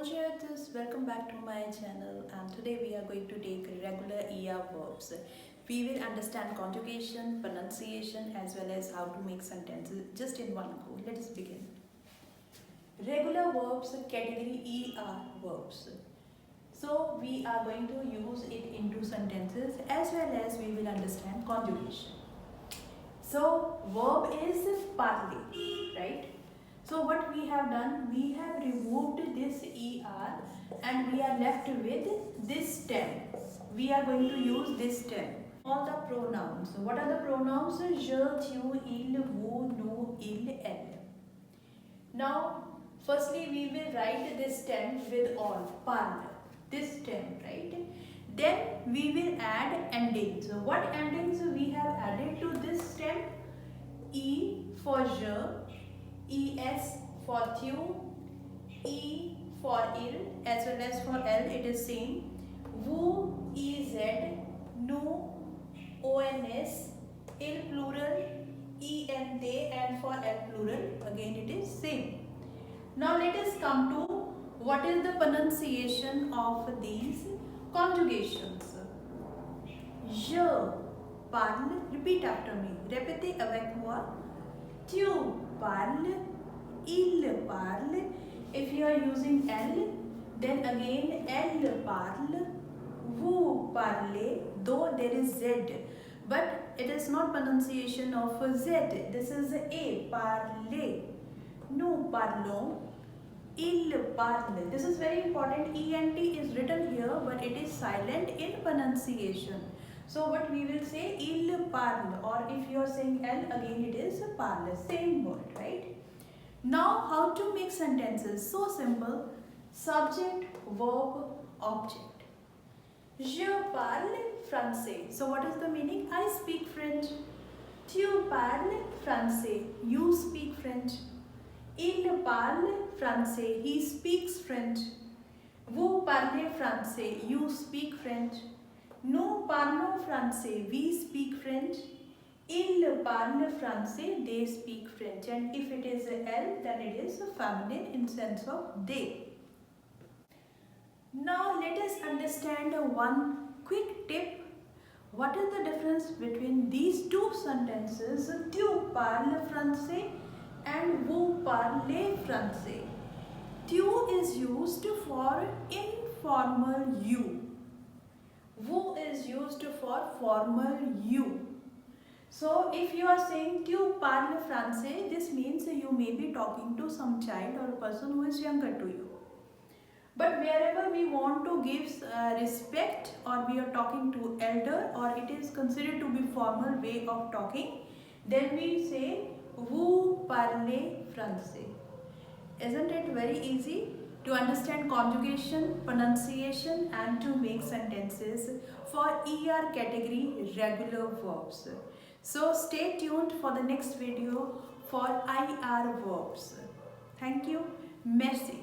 Bonjour à tous, welcome back to my channel, and today we are going to take regular ER verbs. We will understand conjugation, pronunciation as well as how to make sentences just in one go. Let us begin. Regular verbs category ER verbs. So we are going to use it into sentences as well as we will understand conjugation. So verb is parler, right? So what we have done, we have removed this ER and we are left with this stem. We are going to use this stem. All the pronouns. What are the pronouns? Je, tu, il, vous, nous, elle. Now, firstly we will write this stem with all, parler. This stem, right? Then we will add endings. So what endings we have added to this stem? E for je, es for tu, e for il, as well as for elle, it is same. Vous, ez, nous, ons, il plural, en they, and for elle plural, again it is same. Now let us come to what is the pronunciation of these conjugations. Je parle, repeat after me, répétez avec moi. Tu parles, il parle. If you are using elle, then again elle parle, vous parlez, though there is z, but it is not pronunciation of z. This is a, parler. Nous parlons, il parle. This is very important. ENT is written here, but it is silent in pronunciation. So what we will say, il parle, or if you are saying elle, again it is parle, same word, right? Now how to make sentences? So simple. Subject, verb, object. Je parle français. So what is the meaning? I speak French. Tu parles français. You speak French. Il parle français. He speaks French. Vous parlez français. You speak French. Nous parlons français. We speak French. Ils parlent français. They speak French. And if it is elle, then it is feminine in sense of they. Now let us understand one quick tip. What is the difference between these two sentences? Tu parles français and vous parlez français. Tu is used for informal you. Vous is used for formal you. So if you are saying tu parles français, this means you may be talking to some child or a person who is younger to you. But wherever we want to give respect, or we are talking to elder, or it is considered to be formal way of talking, then we say vous parlez français. Isn't it very easy to understand conjugation, pronunciation, and to make sentences for ER category regular verbs? So stay tuned for the next video for IR verbs. Thank you. Merci.